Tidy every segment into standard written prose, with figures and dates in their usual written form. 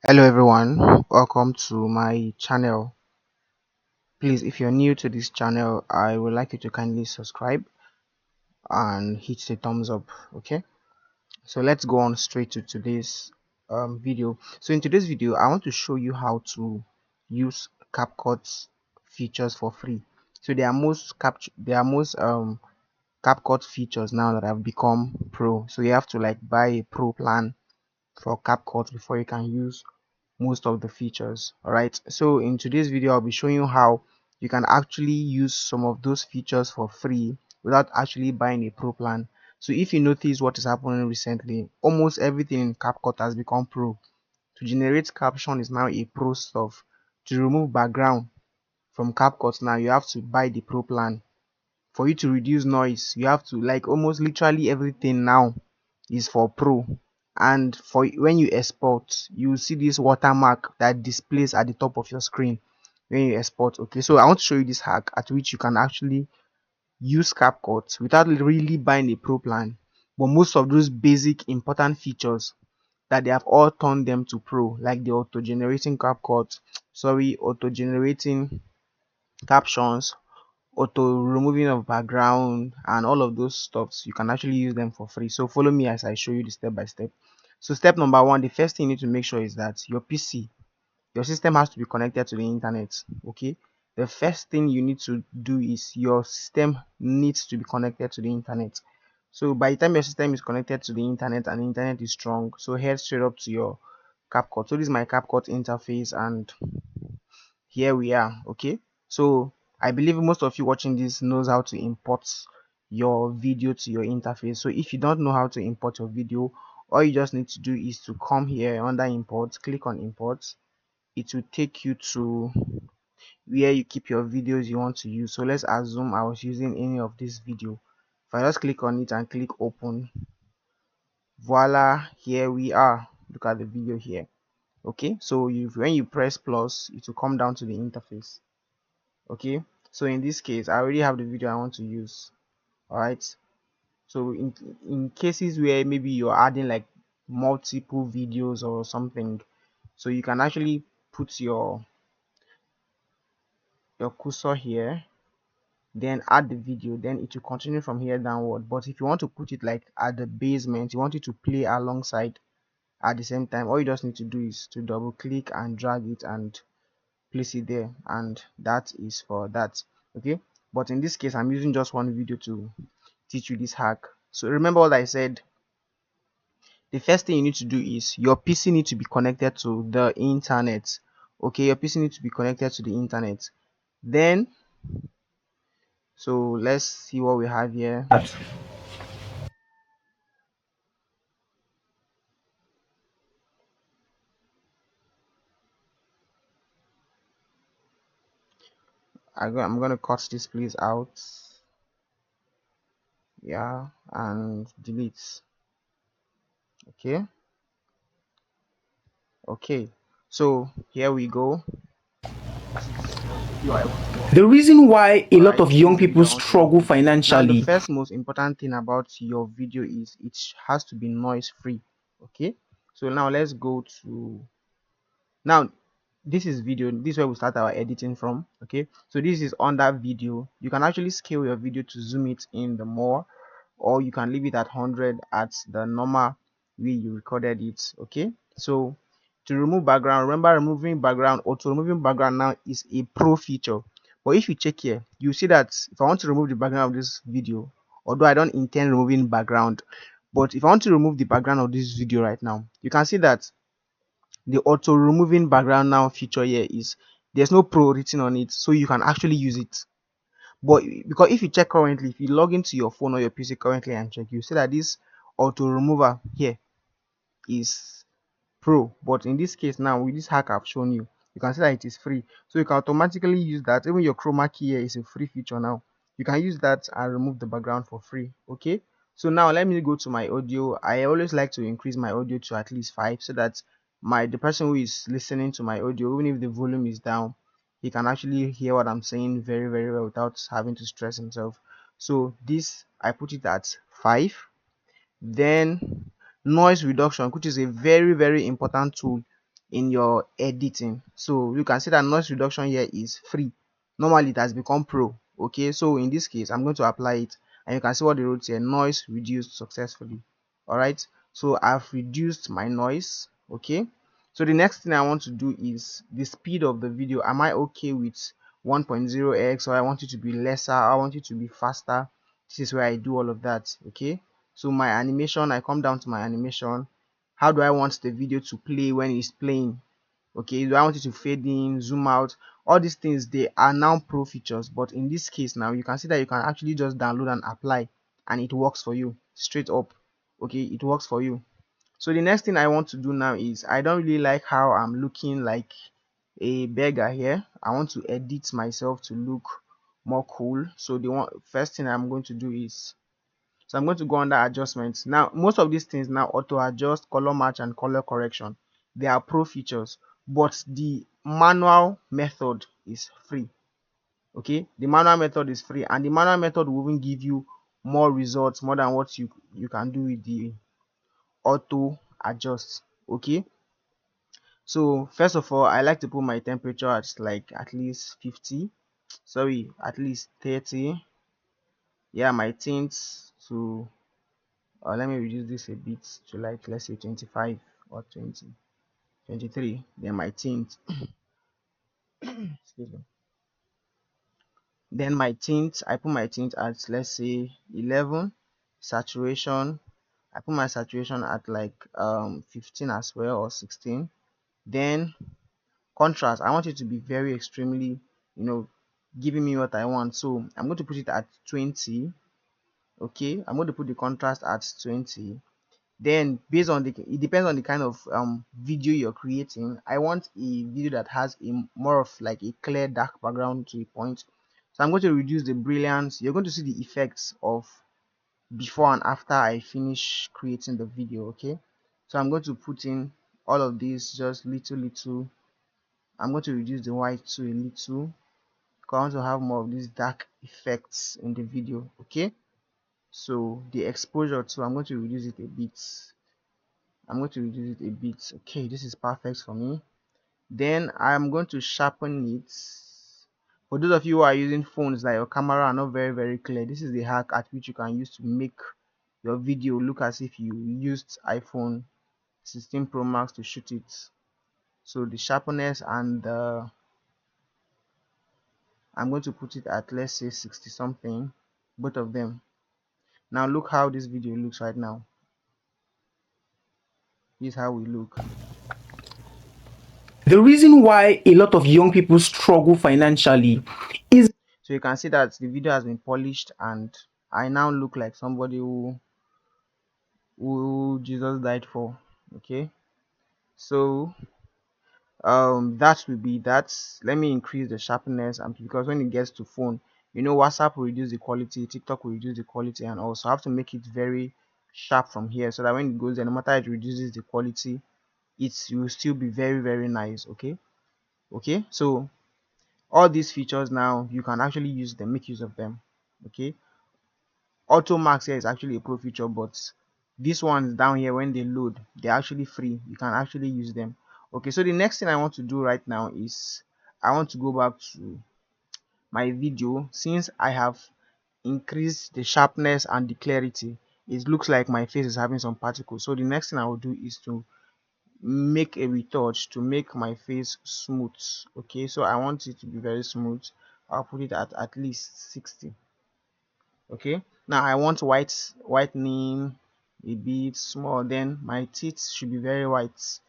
Hello everyone, welcome to my channel. Please, if you're new to this channel, I would like you to kindly subscribe and hit the thumbs up. Okay, so let's go on straight to today's video. So in today's video I want to show you how to use Capcut's features for free. So there are most Capcut features now that have become pro, so you have to like buy a pro plan for Capcut before you can use most of the features. All right, so in today's video I'll be showing you how you can actually use some of those features for free without actually buying a pro plan. So if you notice what is happening recently, almost everything in CapCut has become pro. To generate caption is now a pro stuff. To remove background from CapCut now you have to buy the pro plan. For you to reduce noise you have to, like, almost literally everything now is for pro. And for when you export, you see this watermark that displays at the top of your screen when you export. Okay, so I want to show you this hack at which you can actually use CapCut without really buying a pro plan, but most of those basic important features that they have all turned them to pro, like the auto generating CapCut, auto generating captions, auto removing of background, and all of those stuffs. You can actually use them for free. So follow me as I show you the step by step. So step number one, the first thing you need to make sure is that your system has to be connected to the internet. Okay, the first thing you need to do is your system needs to be connected to the internet. So by the time your system is connected to the internet and the internet is strong, so head straight up to your CapCut. So this is my CapCut interface, and here we are. Okay, so I believe most of you watching this knows how to import your video to your interface. So if you don't know how to import your video, all you just need to do is to come here under import, click on import. It will take you to where you keep your videos you want to use. So let's assume I was using any of this video. If I just click on it and click open, voila, here we are. Look at the video here. Okay, so when you press plus, it will come down to the interface. Okay, so in this case I already have the video I want to use. All right, so in cases where maybe you're adding like multiple videos or something, so you can actually put your cursor here, then add the video, then it will continue from here downward. But if you want to put it like at the basement, you want it to play alongside at the same time, all you just need to do is to double click and drag it and place it there, and that is for that. Okay, but in this case I'm using just one video to teach you this hack. So remember what I said. The first thing you need to do is your PC needs to be connected to the internet. Okay, your PC needs to be connected to the internet. Then, so let's see what we have here. I'm gonna cut this please out, yeah, and delete. Okay, okay, so here we go. This is the video I want to The use. reason why a All lot right, of this young is the people video I want to use. struggle Now the financially. first most important thing about your video is it has to be noise free. Okay, so now let's go to, now this is video, this is where we start our editing from. Okay, so this is under video. You can actually scale your video to zoom it in the more, or you can leave it at 100 at the normal way you recorded it. Okay, so to remove background, remember removing background, auto removing background now is a pro feature. But if you check here, you see that if I want to remove the background of this video, although I don't intend removing background, but if I want to remove the background of this video right now, you can see that the auto removing background now feature here is, there's no pro written on it, so you can actually use it. But because if you check currently, if you log into your phone or your PC currently and check, you see that this auto remover here is pro. But in this case now, with this hack I've shown you, you can see that it is free, so you can automatically use that. Even your chroma key here is a free feature now. You can use that and remove the background for free. Okay, so now let me go to my audio. I always like to increase my audio to at least 5, so that the person who is listening to my audio, even if the volume is down, he can actually hear what I'm saying very very well without having to stress himself. So this, I put it at 5. Then noise reduction, which is a very very important tool in your editing. So you can see that noise reduction here is free. Normally it has become pro. Okay, so in this case I'm going to apply it, and you can see what they wrote here: noise reduced successfully. All right, so I've reduced my noise. Okay, so the next thing I want to do is the speed of the video. Am I okay with 1.0x, or I want it to be lesser, I want it to be faster? This is where I do all of that. Okay, so my animation, I come down to my animation. How do I want the video to play when it's playing? Okay, do I want it to fade in, zoom out? All these things, they are now pro features, but in this case now you can see that you can actually just download and apply, and it works for you straight up. Okay, it works for you. So the next thing I want to do now is, I don't really like how I'm looking like a beggar here. I want to edit myself to look more cool. So the first thing I'm going to do is, so I'm going to go under adjustments. Now most of these things now, auto adjust, color match, and color correction, they are pro features, but the manual method is free. Okay, the manual method is free, and the manual method will even give you more results, more than what you can do with the auto adjust. Okay, so first of all, I like to put my temperature at like at least 50, sorry, at least 30. Yeah, my tints to let me reduce this a bit to like, let's say 25 or 20, 23. Then my tint, excuse me, then my tint, I put my tint at, let's say 11. Saturation, I put my saturation at like 15 as well, or 16. Then contrast, I want it to be very extremely, you know, giving me what I want, so I'm going to put it at 20. Okay, I'm going to put the contrast at 20. Then based on the, it depends on the kind of video you're creating. I want a video that has a more of like a clear dark background to a point, so I'm going to reduce the brilliance. You're going to see the effects of before and after I finish creating the video. Okay, so I'm going to put in all of these just little. I'm going to reduce the white to a little, because I want to have more of these dark effects in the video. Okay, so the exposure too, I'm going to reduce it a bit. Okay, this is perfect for me. Then I'm going to sharpen it. For those of you who are using phones that your camera are not very clear, this is the hack at which you can use to make your video look as if you used iPhone 16 Pro Max to shoot it. So the sharpness and I'm going to put it at, let's say 60 something, both of them. Now look how this video looks right now. This is how we look. The reason why a lot of young people struggle financially is, So you can see that the video has been polished, and I now look like somebody who Jesus died for. Okay, so that will be that. Let me increase the sharpness, and because when it gets to phone, WhatsApp will reduce the quality, TikTok will reduce the quality, and also I have to make it very sharp from here, so that when it goes there, no matter it reduces the quality, it will still be very nice. Okay, so all these features now you can actually use them, make use of them. Okay, Watermark here is actually a pro feature, but these ones down here, when they load, they're actually free. You can actually use them. Okay, so the next thing I want to do right now is, I want to go back to my video. Since I have increased the sharpness and the clarity, it looks like my face is having some particles. So the next thing I will do is to make a retouch to make my face smooth. Okay, so I want it to be very smooth. I'll put it at least 60. Okay, now I want whitening a bit small. Then my teeth should be very white.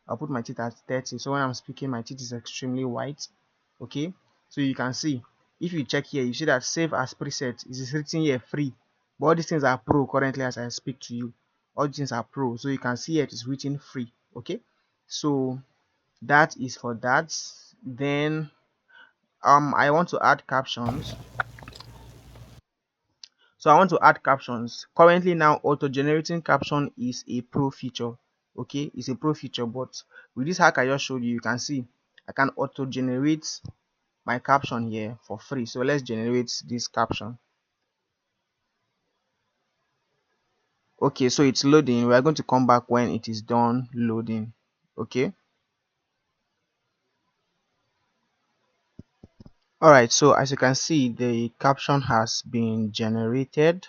I'll put my teeth at 30, so when I'm speaking my teeth is extremely white. Okay, so you can see, if you check here, you see that save as preset, it is written here free, but all these things are pro currently as I speak to you. All these things are pro, so you can see here it is written free. Okay, so that is for that. Then I want to add captions. So I want to add captions. Currently now, auto generating caption is a pro feature. Okay, it's a pro feature, but with this hack I just showed you, you can see I can auto generate my caption here for free. So let's generate this caption. Okay, so it's loading. We are going to come back when it is done loading. Okay, All right, so as you can see, the caption has been generated.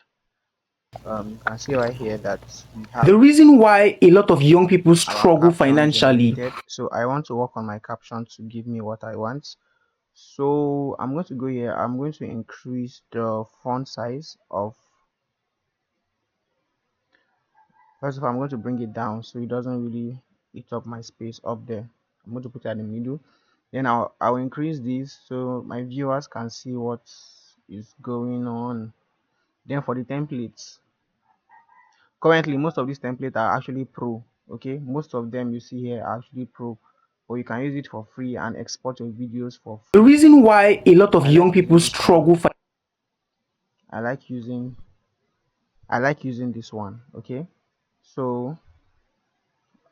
You can see right here that we have The reason why a lot of young people our struggle caption financially, generated. So I want to work on my caption to give me what I want. So I'm going to go here. I'm going to increase the font size of. First of all, I'm going to bring it down so it doesn't really eat up my space up there. I'm going to put it in the middle. Then I'll increase this so my viewers can see what is going on. Then for the templates, currently most of these templates are actually pro. Okay, most of them you see here are actually pro, but you can use it for free and export your videos for the free. reason why a lot of I like young using people this one. struggle I like using I like using this one. Okay, so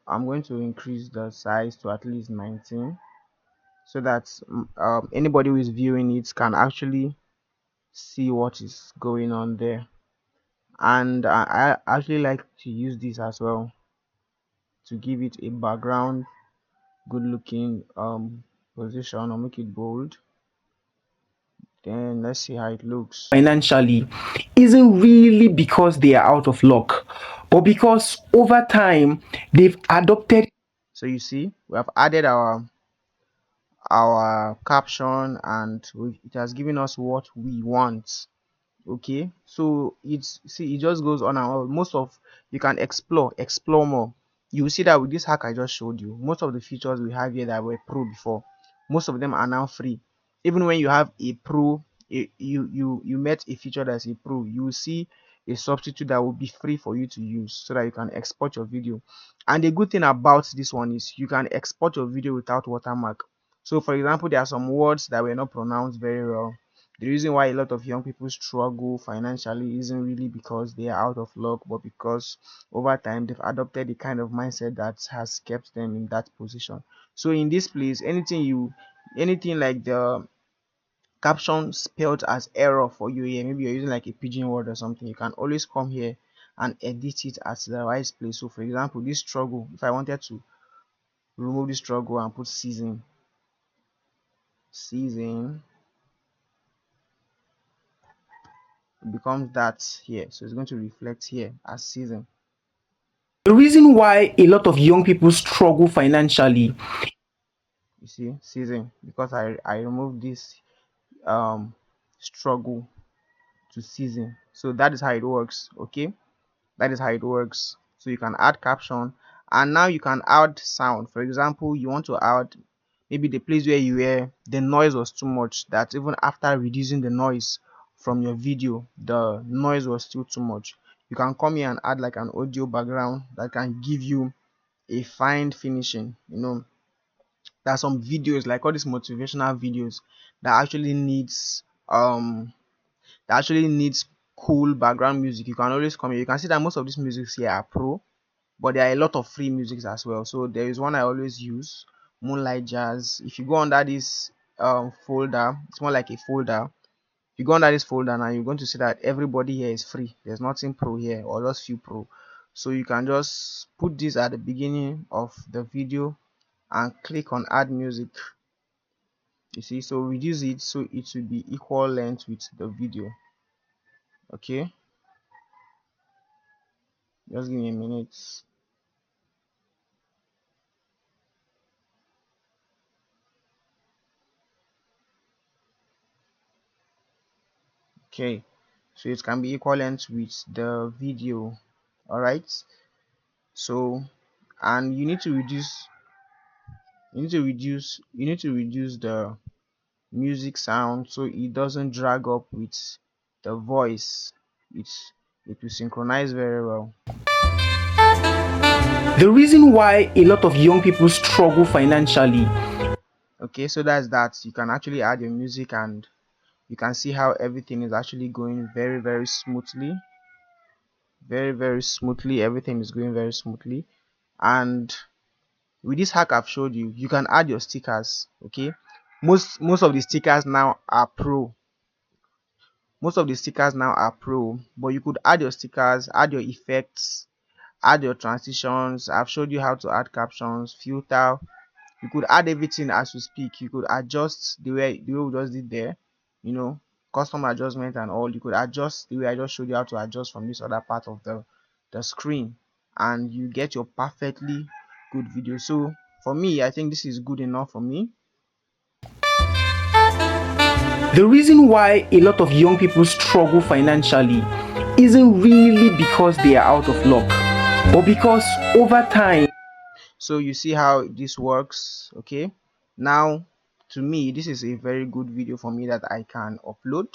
I'm going to increase the size to at least 19 so that anybody who is viewing it can actually see what is going on there. And I actually like to use this as well to give it a background, good looking position, or make it bold. Then let's see how it looks. financially isn't really because they are out of luck, but because over time they've adopted So you see, we have added our caption and it has given us what we want. Okay, so it's see it just goes on and on. Most of you can explore more. You will see that with this hack I just showed you, most of the features we have here that were pro before, most of them are now free. Even when you have a pro, you met a feature that's a pro, you will see a substitute that will be free for you to use so that you can export your video. And the good thing about this one is you can export your video without watermark. So for example, there are some words that were not pronounced very well. The reason why a lot of young people struggle financially isn't really because they are out of luck, but because over time they've adopted the kind of mindset that has kept them in that position. So in this place, anything like the caption spelled as error for you here, maybe you're using like a pigeon word or something, you can always come here and edit it at the right place. So for example, this struggle, if I wanted to remove this struggle and put season it becomes that here, so it's going to reflect here as season. the reason why a lot of young people struggle financially. You see season, because I removed this um struggle to season. So that is how it works. Okay, that is how it works. So you can add caption, and now you can add sound. For example, you want to add maybe the place where you were, the noise was too much, that even after reducing the noise from your video, the noise was still too much. You can come here and add like an audio background that can give you a fine finishing. There are some videos like all these motivational videos that actually needs um cool background music. You can always come here. You can see that most of these musics here are pro, but there are a lot of free musics as well. So there is one I always use, Moonlight Jazz. If you go under this folder, it's more like a folder. If you go under this folder now, you're going to see that everybody here is free. There's nothing pro here or just few pro. So you can just put this at the beginning of the video and click on add music. You see, so reduce it so it will be equal length with the video. Okay, just give me a minute. Okay, so it can be equal length with the video. All right, so and you need to reduce the music sound so it doesn't drag up with the voice. It will synchronize very well. The reason why a lot of young people struggle financially, Okay, so that's that. You can actually add your music and you can see how everything is actually going very smoothly, very smoothly. Everything is going very smoothly. And with this hack I've showed you, you can add your stickers. Okay, most of the stickers now are pro. Most of the stickers now are pro, but you could add your stickers, add your effects, add your transitions. I've showed you how to add captions, filter, You could add everything as we speak. You could adjust the way we just did there, you know, custom adjustment and all. You could adjust the way I just showed you how to adjust from this other part of the screen, and you get your perfectly good video. So for me, I think this is good enough for me. The reason why a lot of young people struggle financially isn't really because they are out of luck, but because over time. So you see how this works. Okay, now to me this is a very good video for me that I can upload,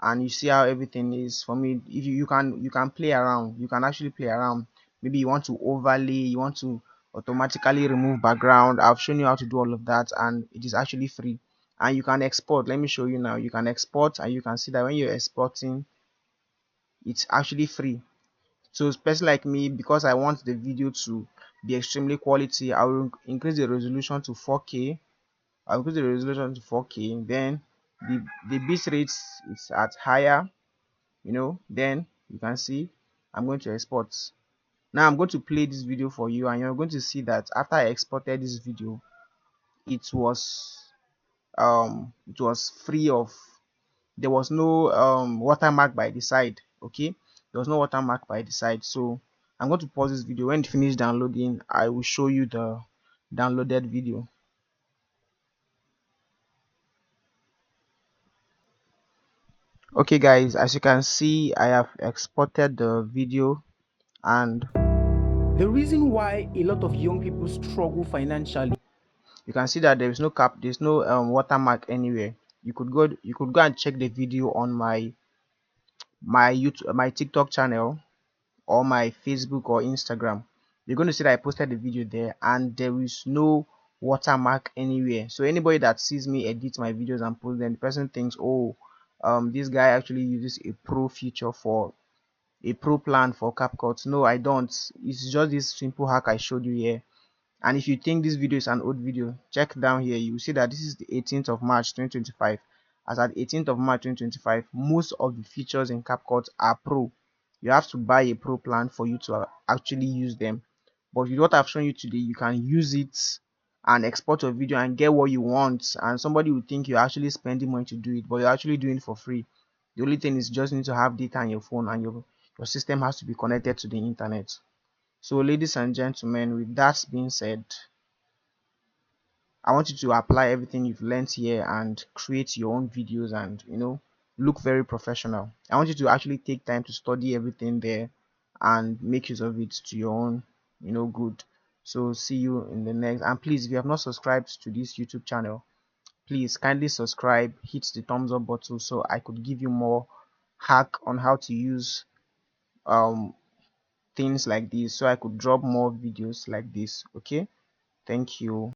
and you see how everything is for me. If you can play around, you can actually play around. Maybe you want to overlay, you want to automatically remove background. I've shown you how to do all of that, and it is actually free. And you can export. Let me show you now. You can export, and you can see that when you're exporting, it's actually free. So person like me, because I want the video to be extremely quality, I will increase the resolution to 4K. I'll increase the resolution to 4K. Then the bit rate is at higher, then you can see I'm going to export. Now I'm going to play this video for you, and you're going to see that after I exported this video, it was free of, there was no watermark by the side. Okay, there was no watermark by the side. So I'm going to pause this video. When it finishes downloading, I will show you the downloaded video. Okay guys, as you can see, I have exported the video, and The reason why a lot of young people struggle financially. you can see that there is no there's no watermark anywhere. You could go and check the video on my YouTube, my TikTok channel, or my Facebook or Instagram. You're going to see that I posted the video there, and there is no watermark anywhere. So anybody that sees me edit my videos and post them, the person thinks, oh, this guy actually uses a pro feature for a pro plan for Capcut. No, I don't. It's just this simple hack I showed you here. And if you think this video is an old video, check down here. You will see that this is the 18th of March 2025. As at 18th of March 2025, most of the features in Capcut are pro. You have to buy a pro plan for you to actually use them. But with what I've shown you today, you can use it and export your video and get what you want. And somebody will think you're actually spending money to do it, but you're actually doing it for free. The only thing is just need to have data on your phone, and your system has to be connected to the internet. So ladies and gentlemen, with that being said, I want you to apply everything you've learned here and create your own videos and look very professional. I want you to actually take time to study everything there and make use of it to your own good. So see you in the next, and please, if you have not subscribed to this YouTube channel, please kindly subscribe, hit the thumbs up button so I could give you more hack on how to use um things like this, so I could drop more videos like this. Okay, thank you.